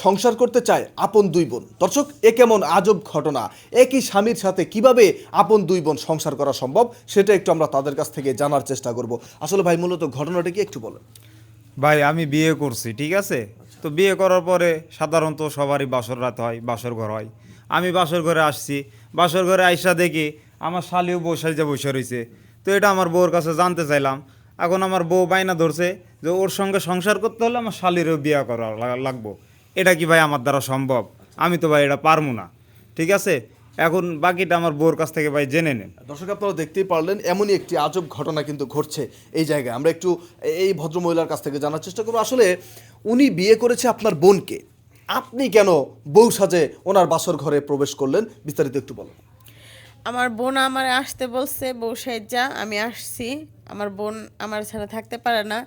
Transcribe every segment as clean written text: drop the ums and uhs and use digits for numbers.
সংসার করতে চায় আপন দুই বোন। দর্শক, এ কেমন আজব ঘটনা! একই স্বামীর সাথে কিভাবে আপন দুই বোন সংসার করা সম্ভব সেটা একটু আমরা তাদের কাছ থেকে জানার চেষ্টা করব। আসলে ভাই, মূলত ঘটনাটা কি একটু বলেন। ভাই আমি বিয়ে করছি, ঠিক আছে। তো বিয়ে করার পরে সাধারণত সবারই বাসর রাত হয়, বাসর ঘর হয়। আমি বাসর ঘরে আসছি, বাসর ঘরে আইসা দেখি আমার শালিও বসে রয়েছে। তো এটা আমার বউর কাছে জানতে চাইলাম। এখন আমার বউ বাইনা ধরছে যে ওর সঙ্গে সংসার করতে হলে আমার শালিরও বিয়ে করা লাগবো। এটা কি ভাই আমার দ্বারা সম্ভব? আমি তো ভাই এটা পারবো না, ঠিক আছে। এখন বাকিটা আমার বউর কাছ থেকে ভাই জেনে নেন। দর্শক, আপনারা দেখতেই পারলেন এমনই একটি আজব ঘটনা কিন্তু ঘটছে এই জায়গায়। আমরা একটু এই ভদ্রমহিলার কাছ থেকে জানার চেষ্টা করবো। আসলে উনি বিয়ে করেছে আপনার বোনকে, আপনি কেন বউ সাজে ওনার বাসর ঘরে প্রবেশ করলেন, বিস্তারিত একটু বলুন। আমার বোন আমার আসতে বলছে, বউ সাইজ্জা আমি আসছি। আমার বোন আমার ছাড়া থাকতে পারে না,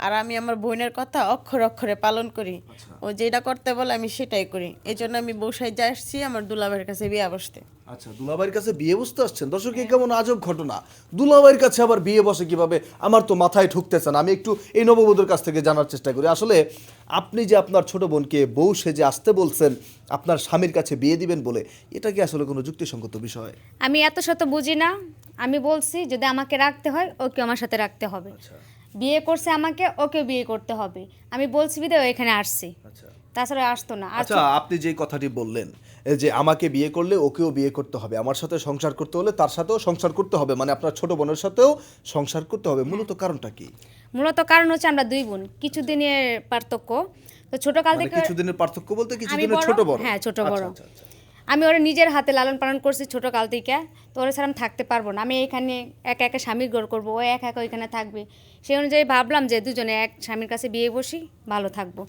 আর আমি আমার বোনের কথা অক্ষরে অক্ষরে পালন করি। ও যেটা করতে বলে আমি সেটাই করি। এই জন্য আমি বউ সাইজ্জা আসছি আমার দুলাভাইয়ের কাছে বিয়ে বসতে। আচ্ছা, দুলাভাইয়ের কাছে বিয়ে বসতে আসছেন। দর্শক, এ কেমন আজব ঘটনা! দুলাভাইয়ের কাছে আবার বিয়ে বসে কিভাবে, আমার তো মাথায় ঢুকতেছে না। আমি একটু এই নববধূর কাছ থেকে জানার চেষ্টা করি। আসলে আপনি যে আপনার ছোট বোনকে বউ সেজে আসতে বলছেন আপনার স্বামীর কাছে বিয়ে দিবেন বলে, এটা কি আসলে কোনো যুক্তিসঙ্গত বিষয়? আমি এত শত বুঝি না। আমি বলছি যদি আমাকে রাখতে হয় ওকে আমার সাথে রাখতে হবে। বিয়ে করছে আমাকে, ওকে বিয়ে করতে হবে। আমি বলছি বিদে এখানে আসছি, তাছাড়া আসতো না। আর আচ্ছা, আপনি যে কথাটি বললেন যে আমাকে বিয়ে করলে ওকেও বিয়ে করতে হবে, আমার সাথে সংসার করতে হলে তার সাথেও সংসার করতে হবে, মানে আপনার ছোট বোনের সাথেও সংসার করতে হবে, মূলত কারণটা কি? মূলত কারণ হচ্ছে আমরা দুই বোন, কিছুদিনের পার্থক্য। তো ছোট কাল মানে থেকে কিছুদিনের পার্থক্য বলতে আমি কিছুদিনের বড়, ছোট বড়? হ্যাঁ ছোট বড়। আচ্ছা, আচ্ছা। আমি ওরা নিজের হাতে লালন পালন করছি ছোট কাল থেকে। তো ওরা ছাড়া আমি থাকতে পারবো না। আমি এখানে একা একা স্বামীর ঘর করবো, ও একা একা ওইখানে থাকবে। সেই অনুযায়ী ভাবলাম যে দুজনে এক স্বামীর কাছে বিয়ে বসি, ভালো থাকবো।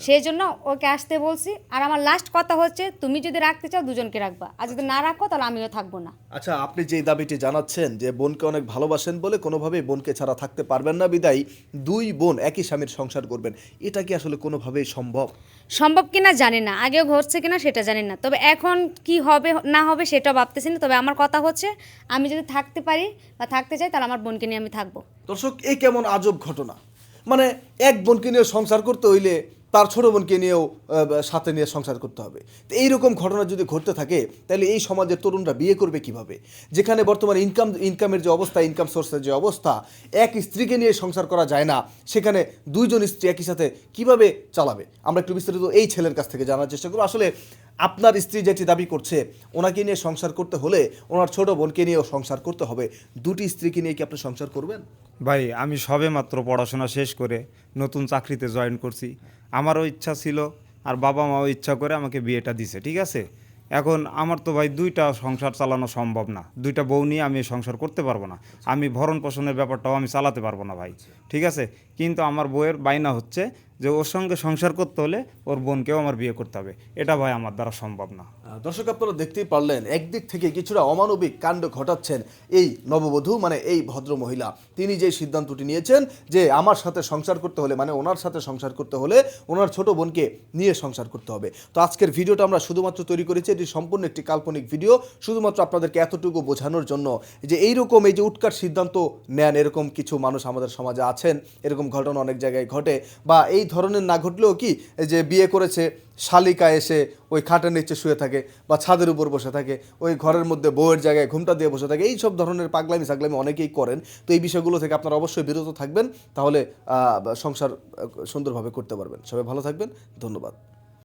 সেই জন্য ওকে আসতে বলছি। আর আমার লাস্ট কথা হচ্ছে, তুমি যদি রাখতে চাও দুজনকে রাখবা, আর যদি না রাখো তাহলে আমিও থাকবো না। আচ্ছা, আপনি যে দাবিটি জানাচ্ছেন যে বোনকে অনেক ভালোবাসেন বলে কোনোভাবেই বোনকে ছাড়া থাকতে পারবেন না, বিদায়ী দুই বোন একই স্বামীর সংসার করবেন, এটা কি আসলে কোনোভাবেই সম্ভব? সম্ভব কিনা জানি না, আগেও ঘটছে কিনা সেটা জানি না, তবে এখন কি হবে না হবে সেটা ভাবতেছি না। তবে আমার কথা হচ্ছে, আমি যদি থাকতে পারি বা থাকতে চাই তাহলে আমার বোনকে নিয়ে আমি থাকবো। দর্শক, এই কেমন আজব ঘটনা! মানে এক বোনকে নিয়ে সংসার করতে হইলে তার ছোট বোনকে নিয়েও সাথে নিয়ে সংসার করতে হবে। তো এইরকম ঘটনা যদি ঘটতে থাকে তাহলে এই সমাজের তরুণরা বিয়ে করবে কিভাবে? যেখানে বর্তমানে ইনকামের যে অবস্থা, ইনকাম সোর্সের যে অবস্থা, এক স্ত্রীকে নিয়ে সংসার করা যায় না, সেখানে দুইজন স্ত্রী একই সাথে কিভাবে চালাবে? আমরা একটু বিস্তারিত এই ছেলের কাছ থেকে জানার চেষ্টা করব। আসলে আপনার স্ত্রী যেটি দাবি করছে, ওনাকে নিয়ে সংসার করতে হলে ওনার ছোট বোনকে নিয়েও সংসার করতে হবে, দুটি স্ত্রীকে নিয়ে কি আপনি সংসার করবেন? ভাই আমি সবে মাত্র পড়াশোনা শেষ করে নতুন চাকরিতে জয়েন করছি। আমারও ইচ্ছা ছিল, আর বাবা মাও ইচ্ছা করে আমাকে বিয়েটা দিছে, ঠিক আছে। এখন আমার তো ভাই দুইটা সংসার চালানো সম্ভব না। দুইটা বউ নিয়ে আমি সংসার করতে পারবো না। আমি ভরণ পোষণের ব্যাপারটাও আমি চালাতে পারবো না ভাই, ঠিক আছে। কিন্তু আমার বউয়ের বায়না হচ্ছে যে ওর সঙ্গে সংসার করতে হলে ওর বোনকেও আমার বিয়ে করতে হবে। এটা ভাই আমার দ্বারা সম্ভব না। দর্শক, আপনারা দেখতেই পারলেন একদিক থেকে কিছুটা অমানবিক কাণ্ড ঘটাচ্ছেন এই নববধূ, মানে এই ভদ্র মহিলা। তিনি যে সিদ্ধান্তটি নিয়েছেন যে আমার সাথে সংসার করতে হলে, মানে ওনার সাথে সংসার করতে হলে ওনার ছোট বোনকে নিয়ে সংসার করতে হবে। তো আজকের ভিডিওটা আমরা শুধুমাত্র তৈরি করেছি, এটি সম্পূর্ণ একটি কাল্পনিক ভিডিও, শুধুমাত্র আপনাদেরকে এতটুকু বোঝানোর জন্য যে এইরকম এই যে উৎকাট সিদ্ধান্ত নেন এরকম কিছু মানুষ আমাদের সমাজে আছেন। এরকম ঘটনা অনেক জায়গায় ঘটে, বা এই ধরনের না ঘটলেও কি যে বিয়ে করেছে শালিকা এসে ওই খাটের নিচে শুয়ে থাকে বা ছাদের উপর বসে থাকে, ওই ঘরের মধ্যে বউয়ের জায়গায় ঘুমটা দিয়ে বসে থাকে, এই সব ধরনের পাগলামি সাগলামি অনেকেই করেন। তো এই বিষয়গুলো থেকে আপনারা অবশ্যই বিরত থাকবেন, তাহলে সংসার সুন্দরভাবে করতে পারবেন। সবাই ভালো থাকবেন, ধন্যবাদ।